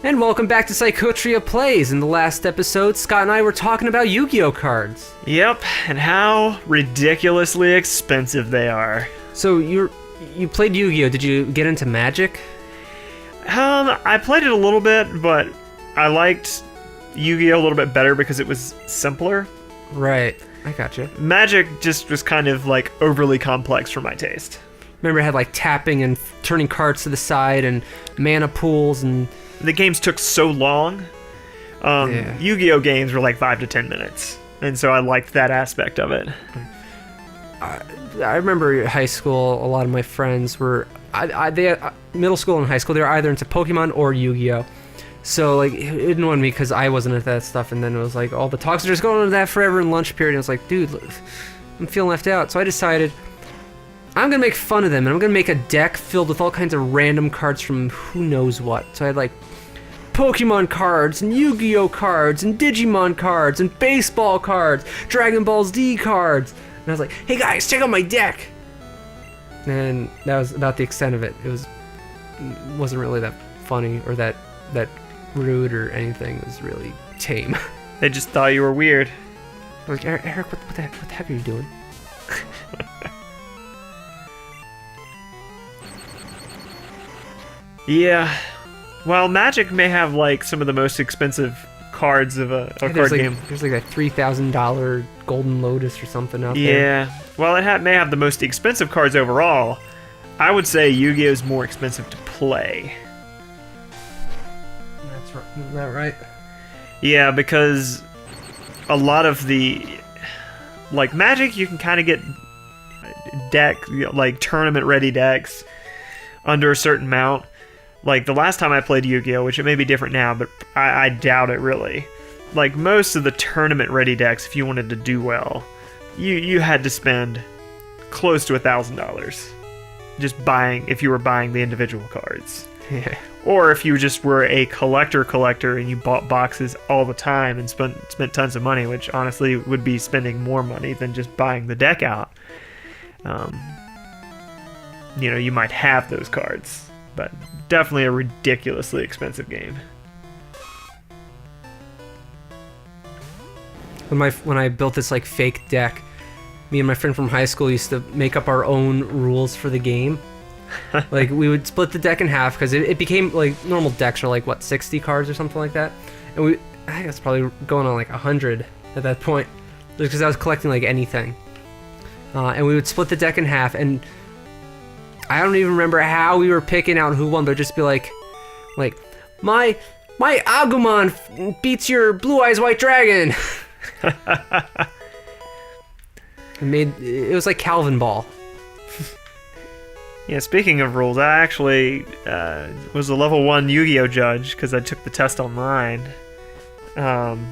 And welcome back to Psychotria Plays. In the last episode, Scott and I were talking about Yu-Gi-Oh cards. Yep, and how ridiculously expensive they are. So you played Yu-Gi-Oh. Did you get into Magic? I played it a little bit, but I liked Yu-Gi-Oh a little bit better because it was simpler. Right, I gotcha. Magic just was kind of like overly complex for my taste. Remember it had like tapping and turning cards to the side and mana pools and... The games took so long. Yu-Gi-Oh games were like 5 to 10 minutes, and so I liked that aspect of it. I remember high school, a lot of my friends were... middle school and high school, they were either into Pokemon or Yu-Gi-Oh! So, like, it annoyed me because I wasn't into that stuff, and then it was like, all the talks are just going into that forever in lunch period, and I was like, dude, I'm feeling left out. So I decided, I'm gonna make fun of them, and I'm gonna make a deck filled with all kinds of random cards from who knows what. So I had, like, Pokemon cards, and Yu-Gi-Oh cards, and Digimon cards, and baseball cards, Dragon Ball Z cards. And I was like, hey guys, check out my deck! And that was about the extent of it. It wasn't really that funny, or that rude or anything. It was really tame. They just thought you were weird. I was like, Eric, what the heck are you doing? Yeah. Well, Magic may have like some of the most expensive cards of a card game. There's like a $3,000 Golden Lotus or something out there. Yeah. Well, it may have the most expensive cards overall. I would say Yu-Gi-Oh is more expensive to play. That's right. Isn't that right? Yeah, because a lot of the like Magic, you can kind of get like tournament-ready decks under a certain amount. Like, the last time I played Yu-Gi-Oh!, which it may be different now, but I doubt it really. Like, most of the tournament-ready decks, if you wanted to do well, you had to spend close to $1,000 just buying, if you were buying the individual cards. Yeah. Or if you just were a collector and you bought boxes all the time and spent tons of money, which honestly would be spending more money than just buying the deck out. You might have those cards. But definitely a ridiculously expensive game. When I built this like fake deck, me and my friend from high school used to make up our own rules for the game. Like, we would split the deck in half because it became like normal decks are like what, 60 cards or something like that, and I think it's probably going on like 100 at that point, just because I was collecting like anything. And we would split the deck in half, and I don't even remember how we were picking out who won, but just be like, my Agumon beats your Blue Eyes White Dragon. It was like Calvin Ball. Yeah, speaking of rules, I actually was a level 1 Yu-Gi-Oh judge because I took the test online. And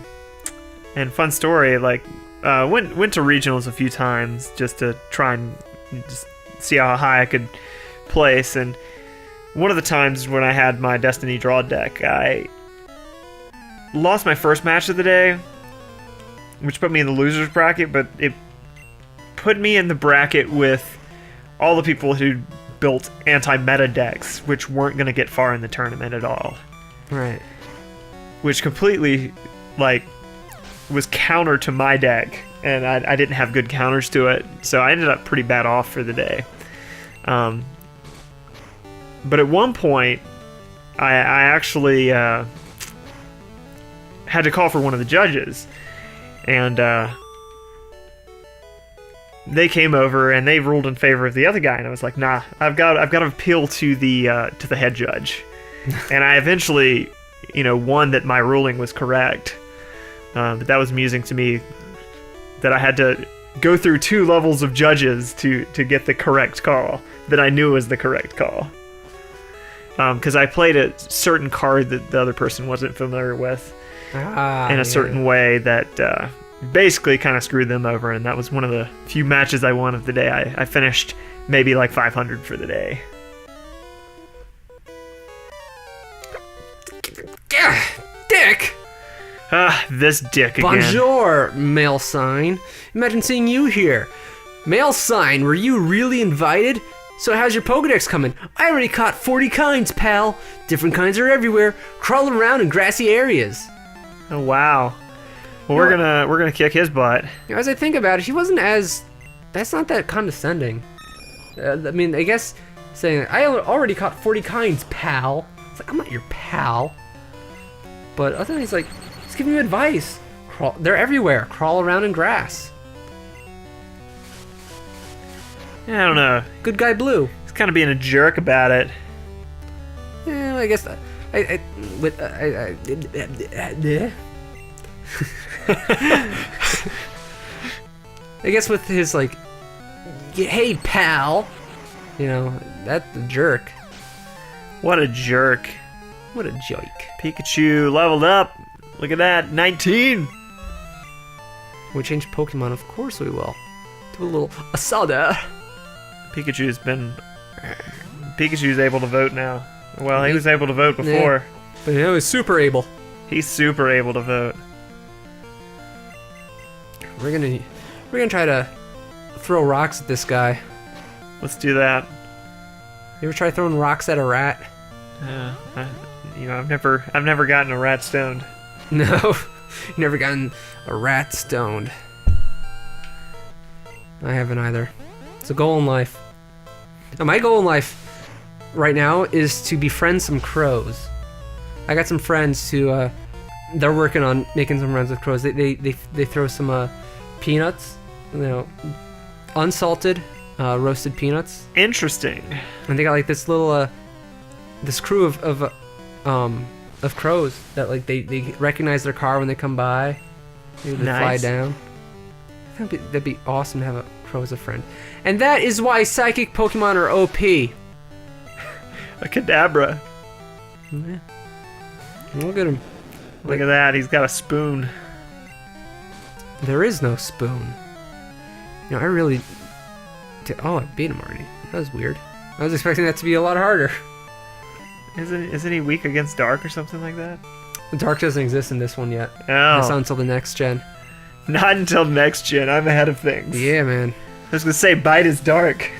fun story, like went to regionals a few times just to try and just see how high I could place, and one of the times when I had my Destiny Draw deck, I lost my first match of the day, which put me in the loser's bracket, but it put me in the bracket with all the people who built anti-meta decks, which weren't going to get far in the tournament at all. Right. Which completely, like, was counter to my deck, and I didn't have good counters to it, so I ended up pretty bad off for the day. But at one point, I actually had to call for one of the judges, and they came over and they ruled in favor of the other guy, and I was like, nah, I've got to appeal to the head judge, and I eventually, won that my ruling was correct. But that was amusing to me that I had to go through 2 levels of judges to get the correct call that I knew was the correct call. Because I played a certain card that the other person wasn't familiar with in a certain way that basically kind of screwed them over, and that was one of the few matches I won of the day. I finished maybe like 500 for the day. Dick! This dick again. Bonjour, mail sign. Imagine seeing you here. Mail sign, were you really invited? So how's your Pokedex coming? I already caught 40 kinds, pal. Different kinds are everywhere, crawling around in grassy areas. Oh wow. Well, we're gonna kick his butt. As I think about it, he wasn't as... That's not that condescending. I mean, I guess saying, I already caught 40 kinds, pal. It's like, I'm not your pal. But other than he's like, he's giving you advice. They're everywhere. Crawl around in grass. Yeah, I don't know. Good guy Blue. He's kind of being a jerk about it. Yeah, I guess I guess with his like, hey pal, you know, that's the jerk. What a jerk. What a joke. Pikachu leveled up. Look at that, 19. We change Pokemon, of course we will. Do a little Asada. Pikachu's able to vote now. Well, he was able to vote before. Yeah, but now he's super able. He's super able to vote. We're gonna try to throw rocks at this guy. Let's do that. You ever try throwing rocks at a rat? Yeah, I've never gotten a rat stoned. No, never gotten a rat stoned. I haven't either. It's a goal in life. Now, my goal in life right now is to befriend some crows. I got some friends who they're working on making some friends with crows. They throw some peanuts, you know, unsalted roasted peanuts. Interesting. And they got like this little this crew of crows that like they recognize their car when they come by. They fly down. I think that'd be awesome to have a crow as a friend. And that is why psychic Pokemon are OP. A Kadabra. Yeah. Look at him. Look at that, he's got a spoon. There is no spoon. You know, I really... Oh, I beat him already. That was weird. I was expecting that to be a lot harder. Isn't he weak against Dark or something like that? Dark doesn't exist in this one yet. Oh. That's not until the next gen. Not until next gen. I'm ahead of things. Yeah, man. I was gonna say Bite is Dark.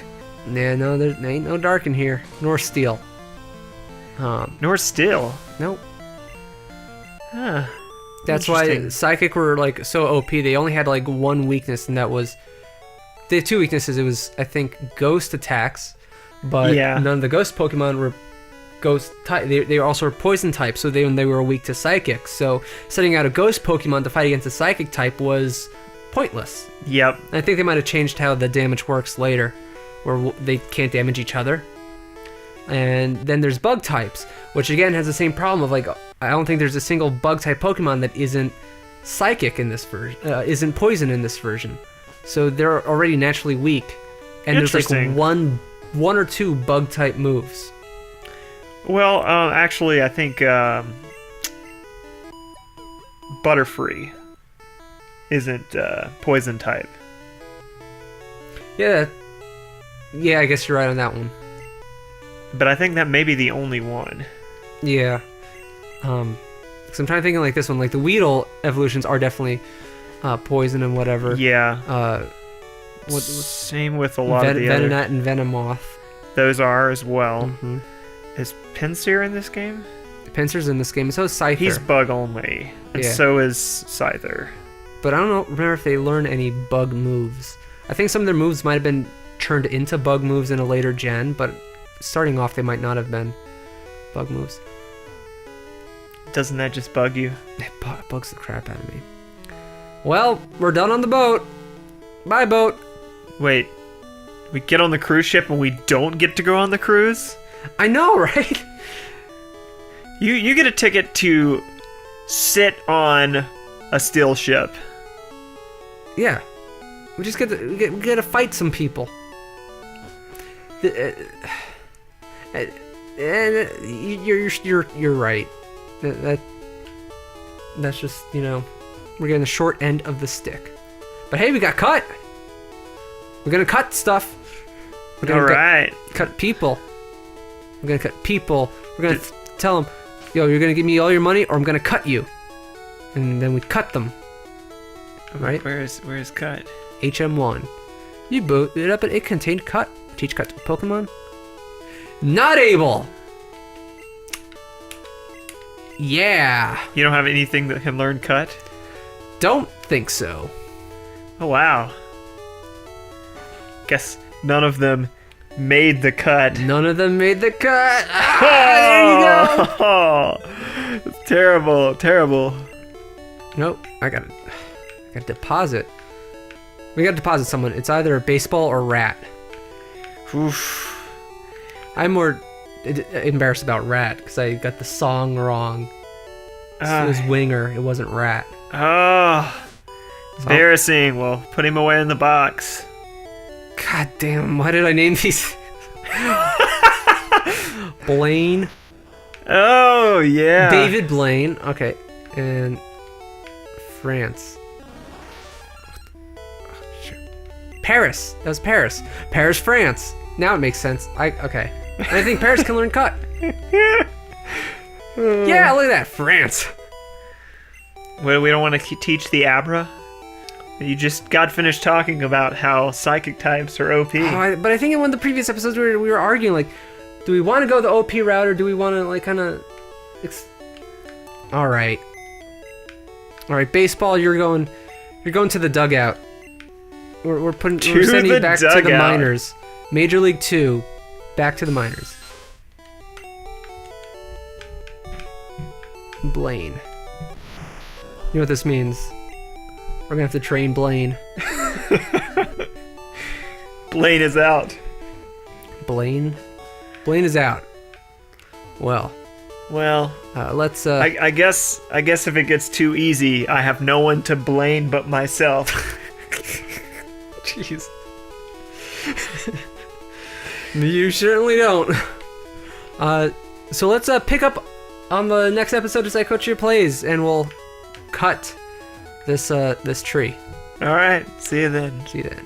Yeah, no, there ain't no Dark in here. Nor Steel. Nor Steel. Nope. Huh. That's why Psychic were like so OP. They only had like one weakness, and that was... They had two weaknesses. It was, I think, ghost attacks, but none of the ghost Pokemon were ghost type. They also were poison type, so they were weak to Psychic. So setting out a ghost Pokemon to fight against a Psychic type was pointless. Yep. And I think they might have changed how the damage works later, where they can't damage each other. And then there's bug types, which again has the same problem of like, I don't think there's a single bug type Pokemon that isn't psychic in this version, isn't poison in this version. So they're already naturally weak, and there's like one or two bug type moves. Well, actually, I think Butterfree isn't poison type. Yeah, I guess you're right on that one. But I think that may be the only one. Yeah. Because I'm trying to think of like this one, like the Weedle evolutions are definitely poison and whatever. Yeah. Same with a lot of the Venonat other. and Venomoth. Those are as well. Mm-hmm. Is Pinsir in this game? Pinsir's in this game, and so is Scyther. He's bug only, and so is Scyther. But I don't remember if they learn any bug moves. I think some of their moves might have been turned into bug moves in a later gen, but starting off they might not have been bug moves. Doesn't that just bug you? It bugs the crap out of me. Well, we're done on the boat. Bye, boat. Wait, we get on the cruise ship and we don't get to go on the cruise? I know, right? You get a ticket to sit on a steel ship. Yeah, we just get to fight some people. You're right. That's just, you know, we're getting the short end of the stick. But hey, we got cut. We're gonna cut stuff. We're gonna cut people. We're gonna cut people. We're gonna tell them, yo, you're gonna give me all your money, or I'm gonna cut you. And then we cut them. All right. Where's cut? HM1. You boot it up, and it contained cut Teach cut to Pokemon. Not able. Yeah. You don't have anything that can learn cut? Don't think so. Oh, wow. Guess none of them made the cut. None of them made the cut. There you go. Oh, it's terrible, terrible. Nope. I gotta deposit. We gotta deposit someone. It's either a baseball or rat. Oof. I'm more embarrassed about rat because I got the song wrong. It was winger. It wasn't rat. Oh, embarrassing. Well, put him away in the box. God damn! Why did I name these? Blaine. Oh yeah. David Blaine. Okay, and France. Paris. That was Paris. Paris, France. Now it makes sense. Okay. I think Paris can learn cut. Yeah, look at that, France. Well, we don't want to teach the Abra. You just got finished talking about how psychic types are OP. But I think in one of the previous episodes we were arguing, like, do we want to go the OP route or do we want to, like, kind of... All right, baseball, you're going to the dugout. We're sending you back to the minors. Major League 2, back to the minors. Blaine. You know what this means? We're gonna have to train Blaine. Blaine is out. Blaine is out. Well, let's. I guess if it gets too easy, I have no one to blame but myself. Jeez. You certainly don't. So let's pick up on the next episode of Psychotria Plays, and we'll cut this tree. All right. See you then. See you then.